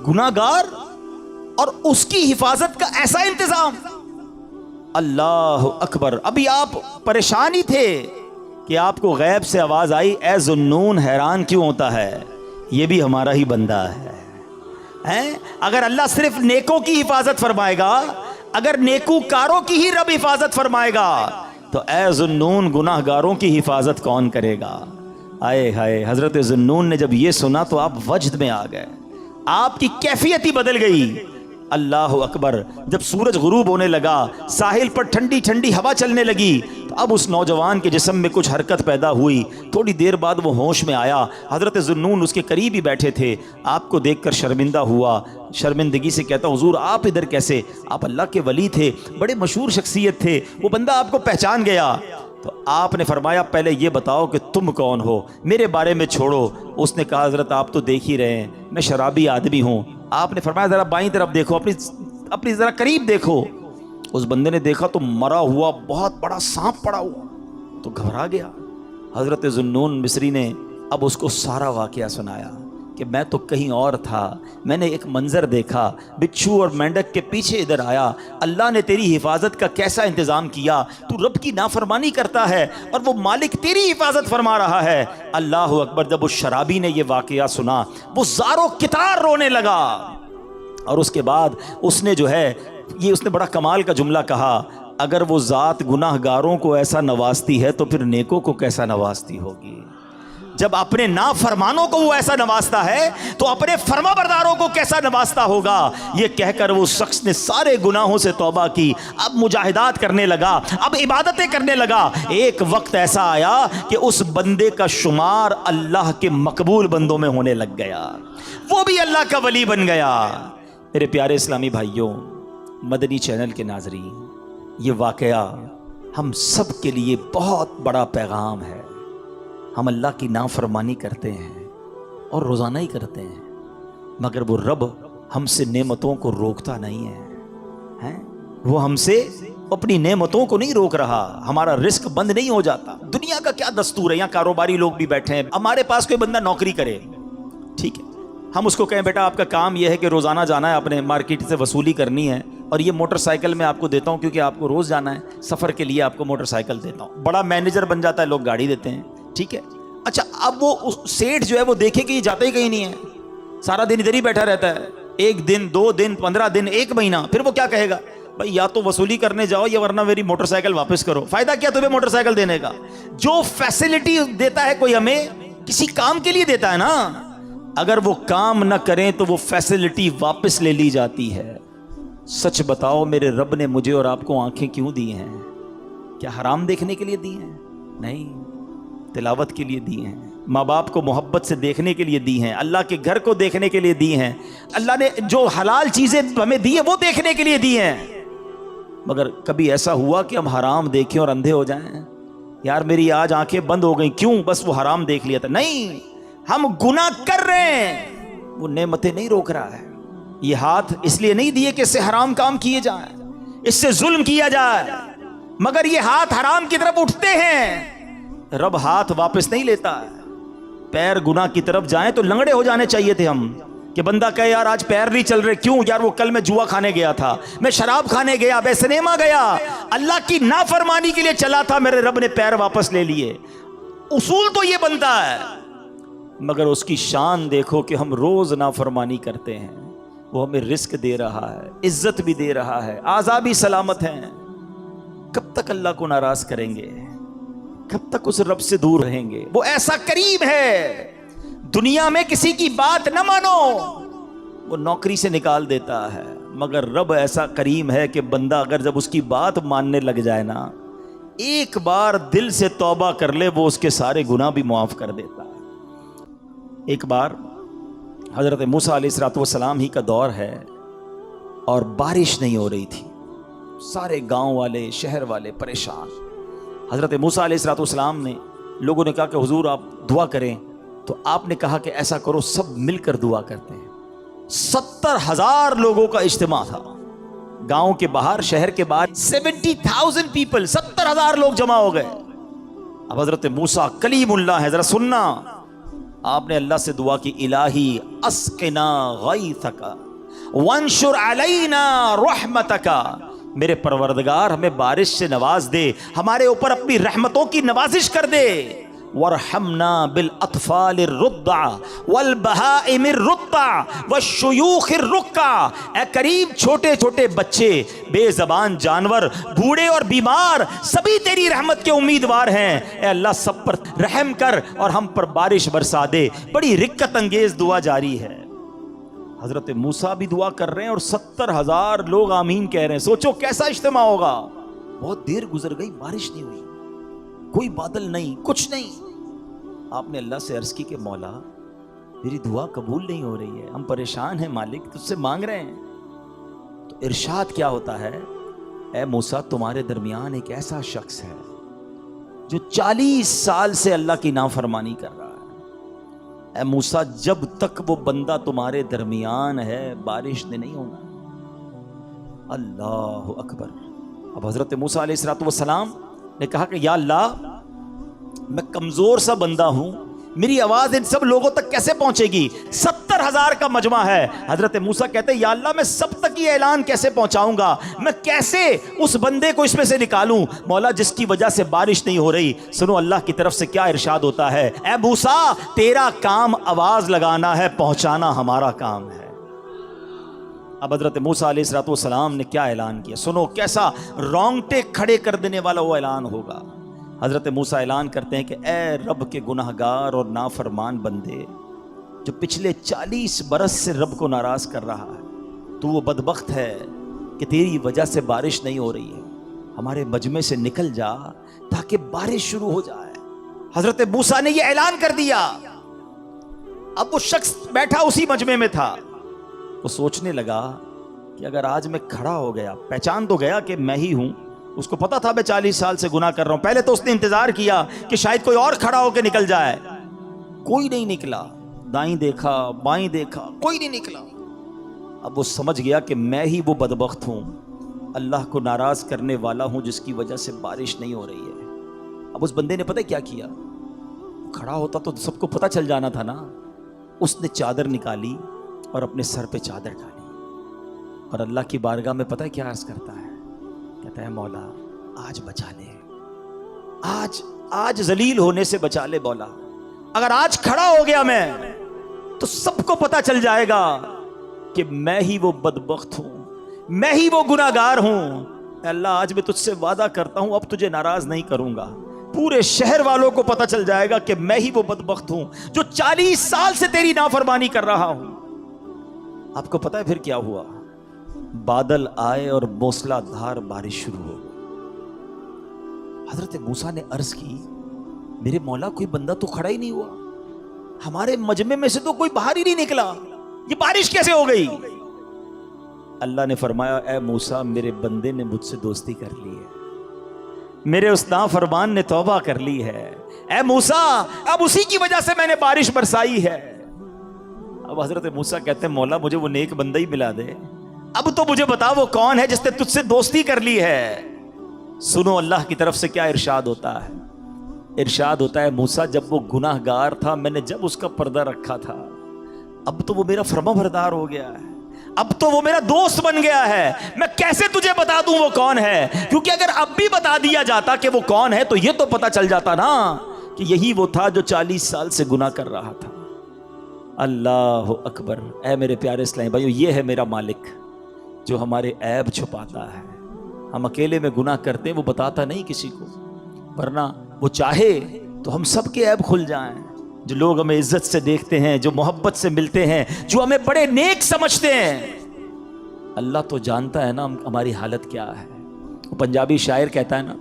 گناہگار، اور اس کی حفاظت کا ایسا انتظام۔ اللہ اکبر۔ ابھی آپ پریشان ہی تھے کہ آپ کو غیب سے آواز آئی، اے ذوالنون حیران کیوں ہوتا ہے، یہ بھی ہمارا ہی بندہ ہے۔ اگر اللہ صرف نیکوں کی حفاظت فرمائے گا، اگر نیکوکاروں کی ہی رب حفاظت فرمائے گا تو اے ذوالنون گناہگاروں کی حفاظت کون کرے گا؟ آئے ہائے، حضرت ذوالنون نے جب یہ سنا تو آپ وجد میں آ گئے، آپ کی کیفیت ہی بدل گئی۔ اللہ اکبر۔ جب سورج غروب ہونے لگا، ساحل پر ٹھنڈی ٹھنڈی ہوا چلنے لگی تو اب اس نوجوان کے جسم میں کچھ حرکت پیدا ہوئی۔ تھوڑی دیر بعد وہ ہوش میں آیا۔ حضرت ذوالنون اس کے قریب ہی بیٹھے تھے، آپ کو دیکھ کر شرمندہ ہوا، شرمندگی سے کہتا حضور آپ ادھر کیسے؟ آپ اللہ کے ولی تھے، بڑے مشہور شخصیت تھے، وہ بندہ آپ کو پہچان گیا۔ تو آپ نے فرمایا پہلے یہ بتاؤ کہ تم کون ہو، میرے بارے میں چھوڑو۔ اس نے کہا حضرت آپ تو دیکھ ہی رہے ہیں میں شرابی آدمی ہوں۔ آپ نے فرمایا ذرا بائیں طرف دیکھو، اپنی ذرا قریب دیکھو۔ اس بندے نے دیکھا تو مرا ہوا بہت بڑا سانپ پڑا ہوا، تو گھبرا گیا۔ حضرت ذوالنون مصری نے اب اس کو سارا واقعہ سنایا کہ میں تو کہیں اور تھا، میں نے ایک منظر دیکھا، بچھو اور مینڈک کے پیچھے ادھر آیا، اللہ نے تیری حفاظت کا کیسا انتظام کیا، تو رب کی نافرمانی کرتا ہے اور وہ مالک تیری حفاظت فرما رہا ہے۔ اللہ اکبر۔ جب اس شرابی نے یہ واقعہ سنا وہ زارو کتار رونے لگا، اور اس کے بعد اس نے جو ہے یہ اس نے بڑا کمال کا جملہ کہا، اگر وہ ذات گناہ گاروں کو ایسا نوازتی ہے تو پھر نیکوں کو کیسا نوازتی ہوگی۔ جب اپنے نافرمانوں کو وہ ایسا نوازتا ہے تو اپنے فرما برداروں کو کیسا نوازتا ہوگا۔ یہ کہہ کر وہ شخص نے سارے گناہوں سے توبہ کی، اب مجاہدات کرنے لگا، اب عبادتیں کرنے لگا۔ ایک وقت ایسا آیا کہ اس بندے کا شمار اللہ کے مقبول بندوں میں ہونے لگ گیا، وہ بھی اللہ کا ولی بن گیا۔ میرے پیارے اسلامی بھائیوں، مدنی چینل کے ناظرین، یہ واقعہ ہم سب کے لیے بہت بڑا پیغام ہے۔ ہم اللہ کی نافرمانی کرتے ہیں اور روزانہ ہی کرتے ہیں، مگر وہ رب ہم سے نعمتوں کو روکتا نہیں ہے، وہ ہم سے اپنی نعمتوں کو نہیں روک رہا، ہمارا رزق بند نہیں ہو جاتا۔ دنیا کا کیا دستور ہے، یہاں کاروباری لوگ بھی بیٹھے ہیں، ہمارے پاس کوئی بندہ نوکری کرے، ٹھیک ہے، ہم اس کو کہیں بیٹا آپ کا کام یہ ہے کہ روزانہ جانا ہے، اپنے مارکیٹ سے وصولی کرنی ہے، اور یہ موٹر سائیکل میں آپ کو دیتا ہوں کیونکہ آپ کو روز جانا ہے، سفر کے لیے آپ کو موٹر سائیکل دیتا ہوں۔ بڑا مینیجر بن جاتا ہے، لوگ گاڑی دیتے ہیں، ٹھیک ہے۔ اچھا اب وہ سیٹ جو ہے وہ دیکھے کہ یہ جاتا ہی کہیں نہیں ہے، سارا دن ادھر ہی بیٹھا رہتا ہے، ایک دن، 2 دن، 15 دن، 1 مہینہ، پھر وہ کیا کہے گا، بھائی یا تو وصولی کرنے جاؤ یا ورنہ میری موٹر سائیکل واپس کرو۔ فائدہ کیا تمہیں موٹر سائیکل دینے کا؟ جو فیسلٹی دیتا ہے کوئی ہمیں کسی کام کے لیے دیتا ہے نا، اگر وہ کام نہ کریں تو وہ فیسلٹی واپس لے لی جاتی ہے۔ سچ بتاؤ میرے رب نے مجھے اور آپ کو آنکھیں کیوں دی ہیں؟ کیا حرام دیکھنے کے لیے دی ہیں؟ نہیں، تلاوت کے لیے دی ہیں، ماں باپ کو محبت سے دیکھنے کے لیے دی ہیں، اللہ کے گھر کو دیکھنے کے لیے دی ہیں، اللہ نے جو حلال چیزیں ہمیں دی ہیں وہ دیکھنے کے لیے دی ہیں۔ مگر کبھی ایسا ہوا کہ ہم حرام دیکھیں اور اندھے ہو جائیں؟ یار میری آج آنکھیں بند ہو گئی، کیوں؟ بس وہ حرام دیکھ لیا تھا. نہیں، ہم گناہ کر رہے ہیں، وہ نعمتیں نہیں روک رہا ہے. یہ ہاتھ اس لیے نہیں دیے کہ اس سے حرام کام کیے جائیں، اس سے ظلم کیا جائے، مگر یہ ہاتھ حرام کی طرف اٹھتے ہیں، رب ہاتھ واپس نہیں لیتا ہے. پیر گناہ کی طرف جائیں تو لنگڑے ہو جانے چاہیے تھے ہم، کہ بندہ کہے یار آج پیر نہیں چل رہے. کیوں یار؟ وہ کل میں جوا کھانے گیا تھا، میں شراب کھانے گیا، میں سنیما گیا، اللہ کی نافرمانی کے لیے چلا تھا، میرے رب نے پیر واپس لے لیے. اصول تو یہ بنتا ہے، مگر اس کی شان دیکھو کہ ہم روز نافرمانی کرتے ہیں. وہ ہمیں رزق دے رہا ہے، عزت بھی دے رہا ہے، اعضاء بھی سلامت ہیں. کب تک اللہ کو ناراض کریں گے؟ کب تک اس رب سے دور رہیں گے؟ وہ ایسا کریم ہے، دنیا میں کسی کی بات نہ مانو، وہ نوکری سے نکال دیتا ہے. مگر رب ایسا کریم ہے کہ بندہ اگر جب اس کی بات ماننے لگ جائے نا، ایک بار دل سے توبہ کر لے، وہ اس کے سارے گناہ بھی معاف کر دیتا ہے. ایک بار حضرت موسیٰ علیہ السلام ہی کا دور ہے اور بارش نہیں ہو رہی تھی. سارے گاؤں والے، شہر والے پریشان. حضرت موسیٰ علیہ السلام نے، لوگوں نے کہا کہ حضور آپ دعا کریں، تو آپ نے کہا کہ ایسا کرو سب مل کر دعا کرتے ہیں. 70,000 لوگوں کا اجتماع تھا گاؤں کے باہر، شہر کے باہر. 70,000 پیپل، 70,000 لوگ جمع ہو گئے. اب حضرت موسیٰ کلیم اللہ ہے، ذرا سننا. آپ نے اللہ سے دعا کی، الہی اسقنا غیثک وانشر علینا رحمتک، میرے پروردگار ہمیں بارش سے نواز دے، ہمارے اوپر اپنی رحمتوں کی نوازش کر دے. وارحمنا بالاطفال الرضع والبہائم الرضع والشیوخ الرکع، اے کریم چھوٹے چھوٹے بچے، بے زبان جانور، بوڑھے اور بیمار، سبھی تیری رحمت کے امیدوار ہیں. اے اللہ سب پر رحم کر اور ہم پر بارش برسا دے. بڑی رکت انگیز دعا جاری ہے. حضرت موسیٰ بھی دعا کر رہے ہیں اور 70,000 لوگ آمین کہہ رہے ہیں. سوچو کیسا اجتماع ہوگا. بہت دیر گزر گئی، بارش نہیں ہوئی، کوئی بادل نہیں، کچھ نہیں. آپ نے اللہ سے عرض کی کہ مولا میری دعا قبول نہیں ہو رہی ہے، ہم پریشان ہیں مالک، تجھ سے مانگ رہے ہیں. تو ارشاد کیا ہوتا ہے، اے موسیٰ تمہارے درمیان ایک ایسا شخص ہے جو 40 سال سے اللہ کی نافرمانی کر رہا ہے. اے موسیٰ جب تک وہ بندہ تمہارے درمیان ہے بارش نے نہیں ہونا. اللہ اکبر. اب حضرت موسیٰ علیہ السلام نے کہا کہ یا اللہ میں کمزور سا بندہ ہوں، میری آواز ان سب لوگوں تک کیسے پہنچے گی؟ 70,000 کا مجمع ہے. حضرت موسیٰ کہتے ہیں یا اللہ میں سب تک یہ اعلان کیسے پہنچاؤں گا، میں کیسے اس بندے کو اس میں سے نکالوں؟ مولا جس کی وجہ سے بارش نہیں ہو رہی، سنو اللہ کی طرف سے کیا ارشاد ہوتا ہے، اے موسیٰ تیرا کام آواز لگانا ہے، پہنچانا ہمارا کام ہے. اب حضرت موسیٰ علیہ السلام نے کیا اعلان کیا، سنو کیسا رونگٹے کھڑے کر دینے والا وہ اعلان ہوگا. حضرت موسیٰ اعلان کرتے ہیں کہ اے رب کے گناہگار اور نافرمان بندے، جو پچھلے 40 برس سے رب کو ناراض کر رہا ہے، تو وہ بدبخت ہے کہ تیری وجہ سے بارش نہیں ہو رہی ہے، ہمارے مجمع سے نکل جا تاکہ بارش شروع ہو جائے. حضرت موسیٰ نے یہ اعلان کر دیا. اب وہ شخص بیٹھا اسی مجمع میں تھا، وہ سوچنے لگا کہ اگر آج میں کھڑا ہو گیا، پہچان تو گیا کہ میں ہی ہوں، اس کو پتا تھا میں 40 سال سے گناہ کر رہا ہوں. پہلے تو اس نے انتظار کیا کہ شاید کوئی اور کھڑا ہو کے نکل جائے، کوئی نہیں نکلا. دائیں دیکھا بائیں دیکھا، کوئی نہیں نکلا. اب وہ سمجھ گیا کہ میں ہی وہ بدبخت ہوں، اللہ کو ناراض کرنے والا ہوں جس کی وجہ سے بارش نہیں ہو رہی ہے. اب اس بندے نے پتہ کیا کیا، کھڑا ہوتا تو سب کو پتہ چل جانا تھا نا. اس نے چادر نکالی اور اپنے سر پہ چادر ڈالی اور اللہ کی بارگاہ میں پتہ کیا عرض کرتا ہے، کہتا ہے مولا آج بچا لے، آج ذلیل ہونے سے بچا لے مولا. اگر آج کھڑا ہو گیا میں تو سب کو پتہ چل جائے گا کہ میں ہی وہ بدبخت ہوں، میں ہی وہ گناہگار ہوں. اے اللہ آج میں تجھ سے وعدہ کرتا ہوں اب تجھے ناراض نہیں کروں گا. پورے شہر والوں کو پتہ چل جائے گا کہ میں ہی وہ بدبخت ہوں جو 40 سال سے تیری نافرمانی کر رہا ہوں. آپ کو پتہ ہے پھر کیا ہوا؟ بادل آئے اور موسلا دھار بارش شروع ہو گئی. حضرت موسیٰ نے عرض کی میرے مولا کوئی بندہ تو کھڑا ہی نہیں ہوا، ہمارے مجمع میں سے تو کوئی باہر ہی نہیں نکلا، یہ بارش کیسے ہو گئی؟ اللہ نے فرمایا اے موسیٰ میرے بندے نے مجھ سے دوستی کر لی ہے، میرے اس نافرمان نے توبہ کر لی ہے، اے موسیٰ اب اسی کی وجہ سے میں نے بارش برسائی ہے۔ اب حضرت موسیٰ کہتے ہیں مولا مجھے وہ نیک بندہ ہی ملا دے، اب تو مجھے بتا وہ کون ہے جس نے تجھ سے دوستی کر لی ہے۔ سنو اللہ کی طرف سے کیا ارشاد ہوتا ہے، ارشاد ہوتا ہے موسیٰ جب وہ گناہ گار تھا میں نے جب اس کا پردہ رکھا تھا، اب تو وہ میرا فرما بردار ہو گیا ہے، اب تو وہ میرا دوست بن گیا ہے، میں کیسے تجھے بتا دوں وہ کون ہے؟ کیونکہ اگر اب بھی بتا دیا جاتا کہ وہ کون ہے تو یہ تو پتا چل جاتا نا کہ یہی وہ تھا جو 40 سال سے گناہ کر رہا تھا۔ اللہ اکبر۔ اے میرے پیارے اسلامی بھائیو، یہ ہے میرا مالک جو ہمارے عیب چھپاتا ہے۔ ہم اکیلے میں گناہ کرتے ہیں، وہ بتاتا نہیں کسی کو، ورنہ وہ چاہے تو ہم سب کے عیب کھل جائیں۔ جو لوگ ہمیں عزت سے دیکھتے ہیں، جو محبت سے ملتے ہیں، جو ہمیں بڑے نیک سمجھتے ہیں، اللہ تو جانتا ہے نا ہماری حالت کیا ہے۔ وہ پنجابی شاعر کہتا ہے نا،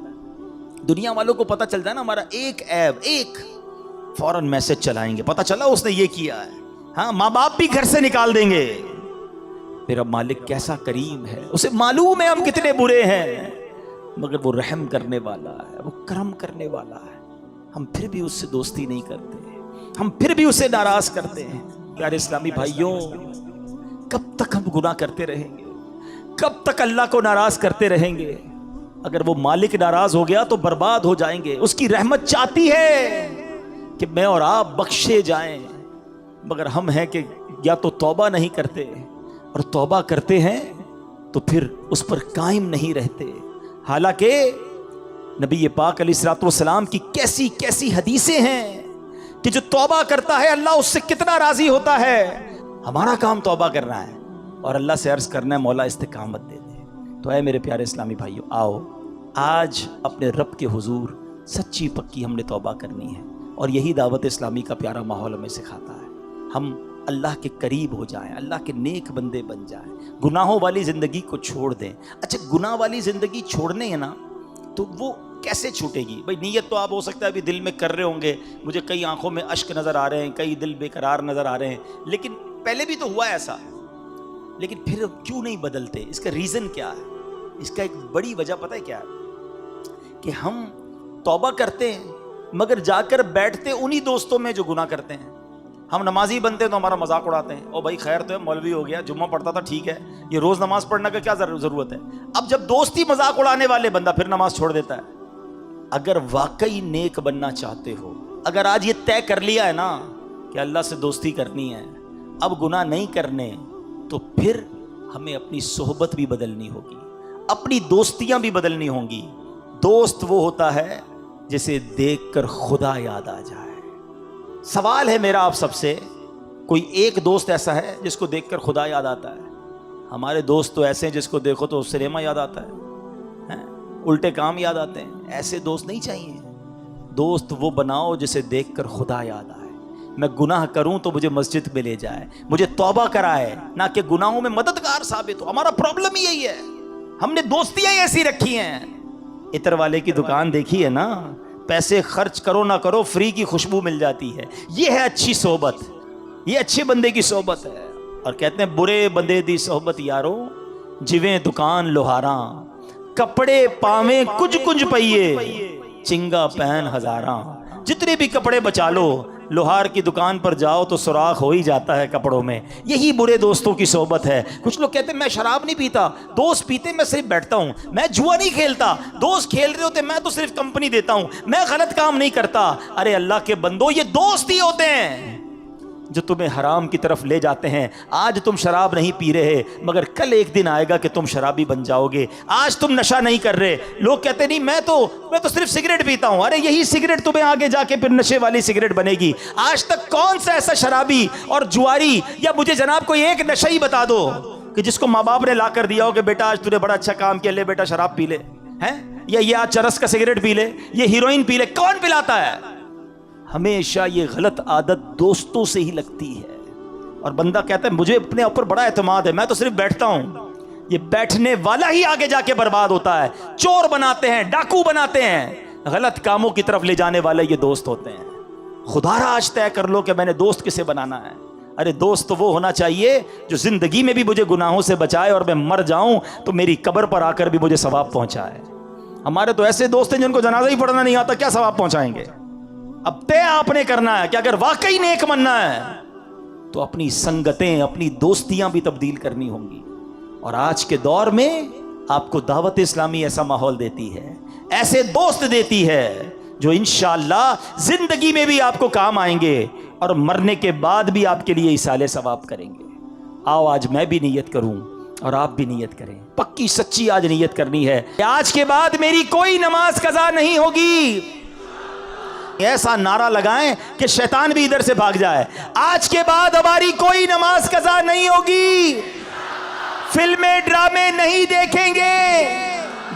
دنیا والوں کو پتہ چلتا ہے نا ہمارا ایک عیب، ایک فوراً میسج چلائیں گے، پتہ چلا اس نے یہ کیا ہے، ہاں ماں باپ بھی گھر سے نکال دیں گے۔ میرا مالک کیسا کریم ہے، اسے معلوم ہے ہم کتنے برے ہیں، مگر وہ رحم کرنے والا ہے، وہ کرم کرنے والا ہے۔ ہم پھر بھی اس سے دوستی نہیں کرتے، ہم پھر بھی اسے ناراض کرتے ہیں۔ پیارے اسلامی بھائیوں، کب تک ہم گناہ کرتے رہیں گے؟ کب تک اللہ کو ناراض کرتے رہیں گے؟ اگر وہ مالک ناراض ہو گیا تو برباد ہو جائیں گے۔ اس کی رحمت چاہتی ہے کہ میں اور آپ بخشے جائیں، مگر ہم ہیں کہ یا تو توبہ نہیں کرتے، اور توبہ کرتے ہیں تو پھر اس پر قائم نہیں رہتے۔ حالانکہ نبی پاک علیہ الصلوۃ والسلام کی کیسی کیسی حدیثیں ہیں کہ جو توبہ کرتا ہے اللہ اس سے کتنا راضی ہوتا ہے۔ ہمارا کام توبہ کرنا ہے اور اللہ سے عرض کرنا ہے مولا استقامت دے دے۔ تو اے میرے پیارے اسلامی بھائیو، آؤ آج اپنے رب کے حضور سچی پکی ہم نے توبہ کرنی ہے، اور یہی دعوت اسلامی کا پیارا ماحول ہمیں سکھاتا ہے۔ ہم اللہ کے قریب ہو جائیں، اللہ کے نیک بندے بن جائیں، گناہوں والی زندگی کو چھوڑ دیں۔ اچھا گناہ والی زندگی چھوڑنے ہے نا تو وہ کیسے چھوٹے گی؟ بھائی نیت تو آپ ہو سکتا ہے ابھی دل میں کر رہے ہوں گے، مجھے کئی آنکھوں میں اشک نظر آ رہے ہیں، کئی دل بے قرار نظر آ رہے ہیں، لیکن پہلے بھی تو ہوا ایسا، لیکن پھر کیوں نہیں بدلتے؟ اس کا ریزن کیا ہے؟ اس کا ایک بڑی وجہ پتہ ہے کیا ہے؟ کہ ہم توبہ کرتے ہیں مگر جا کر بیٹھتے انہی دوستوں میں جو گناہ کرتے ہیں۔ ہم نمازی بنتے ہیں تو ہمارا مذاق اڑاتے ہیں، او بھائی خیر تو ہے، مولوی ہو گیا، جمعہ پڑھتا تھا، ٹھیک ہے، یہ روز نماز پڑھنے کا کیا ضرورت ہے؟ اب جب دوستی مذاق اڑانے والے بندہ پھر نماز چھوڑ دیتا ہے۔ اگر واقعی نیک بننا چاہتے ہو، اگر آج یہ طے کر لیا ہے نا کہ اللہ سے دوستی کرنی ہے، اب گناہ نہیں کرنے، تو پھر ہمیں اپنی صحبت بھی بدلنی ہوگی، اپنی دوستیاں بھی بدلنی ہوں گی۔ دوست وہ ہوتا ہے جسے دیکھ کر خدا یاد آ جائے۔ سوال ہے میرا آپ سب سے، کوئی ایک دوست ایسا ہے جس کو دیکھ کر خدا یاد آتا ہے؟ ہمارے دوست تو ایسے ہیں جس کو دیکھو تو سنیما یاد آتا ہے، الٹے کام یاد آتے ہیں۔ ایسے دوست نہیں چاہیے۔ دوست وہ بناؤ جسے دیکھ کر خدا یاد آئے، میں گناہ کروں تو مجھے مسجد میں لے جائے، مجھے توبہ کرائے، نہ کہ گناہوں میں مددگار ثابت ہو۔ ہمارا پرابلم ہی یہی ہے، ہم نے دوستیاں ایسی رکھی ہیں۔ عطر والے کی دکان دیکھی ہے نا، پیسے خرچ کرو نہ کرو فری کی خوشبو مل جاتی ہے۔ یہ ہے اچھی صحبت، یہ اچھے بندے کی صحبت ہے۔ اور کہتے ہیں برے بندے دی صحبت یارو جویں دکان لوہاراں، کپڑے پاویں کچھ کچھ پئیے چنگا پہن ہزاراں۔ جتنے بھی کپڑے بچا لو، لوہار کی دکان پر جاؤ تو سوراخ ہو ہی جاتا ہے کپڑوں میں۔ یہی برے دوستوں کی صحبت ہے۔ کچھ لوگ کہتے ہیں میں شراب نہیں پیتا، دوست پیتے میں صرف بیٹھتا ہوں، میں جوا نہیں کھیلتا، دوست کھیل رہے ہوتے میں تو صرف کمپنی دیتا ہوں، میں غلط کام نہیں کرتا۔ ارے اللہ کے بندو، یہ دوست ہی ہوتے ہیں جو تمہیں حرام کی طرف لے جاتے ہیں۔ آج تم شراب نہیں پی رہے، مگر کل ایک دن آئے گا کہ تم شرابی بن جاؤ گے۔ آج تم نشہ نہیں کر رہے، لوگ کہتے نہیں میں تو صرف سگریٹ پیتا ہوں، ارے یہی سگریٹ تمہیں آگے جا کے پھر نشے والی سگریٹ بنے گی۔ آج تک کون سا ایسا شرابی اور جواری، یا مجھے جناب کوئی ایک نشہ ہی بتا دو کہ جس کو ماں باپ نے لا کر دیا ہو کہ بیٹا آج تو نے بڑا اچھا کام کیا، لے بیٹا شراب پی لے، ہیں، یا یہ آج چرس کا سگریٹ پی لے، یہ ہیروئن پی لے، کون پلاتا ہے؟ ہمیشہ یہ غلط عادت دوستوں سے ہی لگتی ہے۔ اور بندہ کہتا ہے مجھے اپنے اوپر بڑا اعتماد ہے، میں تو صرف بیٹھتا ہوں۔ یہ بیٹھنے والا ہی آگے جا کے برباد ہوتا ہے۔ چور بناتے ہیں، ڈاکو بناتے ہیں، غلط کاموں کی طرف لے جانے والے یہ دوست ہوتے ہیں۔ خدا را آج طے کر لو کہ میں نے دوست کسے بنانا ہے۔ ارے دوست تو وہ ہونا چاہیے جو زندگی میں بھی مجھے گناہوں سے بچائے، اور میں مر جاؤں تو میری قبر پر آ کر بھی مجھے ثواب پہنچائے۔ ہمارے تو ایسے دوست ہیں جن کو جنازہ ہی پڑھنا نہیں آتا، کیا ثواب پہنچائیں گے؟ اب طے آپ نے کرنا ہے کہ اگر واقعی نیک بننا ہے تو اپنی سنگتیں، اپنی دوستیاں بھی تبدیل کرنی ہوں گی. اور آج کے دور میں آپ کو دعوت اسلامی ایسا ماحول دیتی ہے، ایسے دوست دیتی ہے جو انشاءاللہ زندگی میں بھی آپ کو کام آئیں گے اور مرنے کے بعد بھی آپ کے لیے ایصال ثواب کریں گے. آؤ آج میں بھی نیت کروں اور آپ بھی نیت کریں. پکی سچی آج نیت کرنی ہے کہ آج کے بعد میری کوئی نماز قضا نہیں ہوگی. ایسا نعرہ لگائیں کہ شیطان بھی ادھر سے بھاگ جائے. آج کے بعد ہماری کوئی نماز قضا نہیں ہوگی، فلمیں ڈرامے نہیں دیکھیں گے،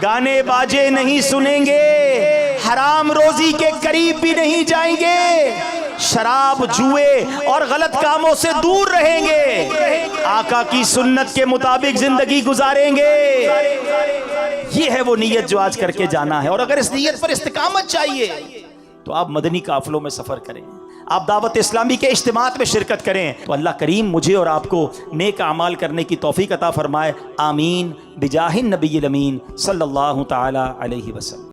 گانے باجے نہیں سنیں گے، حرام روزی کے قریب بھی نہیں جائیں گے، شراب جوئے اور غلط کاموں سے دور رہیں گے، آقا کی سنت کے مطابق زندگی گزاریں گے. یہ ہے وہ نیت جو آج کر کے جانا ہے. اور اگر اس نیت پر استقامت چاہیے تو آپ مدنی قافلوں میں سفر کریں، آپ دعوت اسلامی کے اجتماعات میں شرکت کریں. تو اللہ کریم مجھے اور آپ کو نیک اعمال کرنے کی توفیق عطا فرمائے. آمین بجاہ النبی الامین صلی اللہ تعالی علیہ وسلم.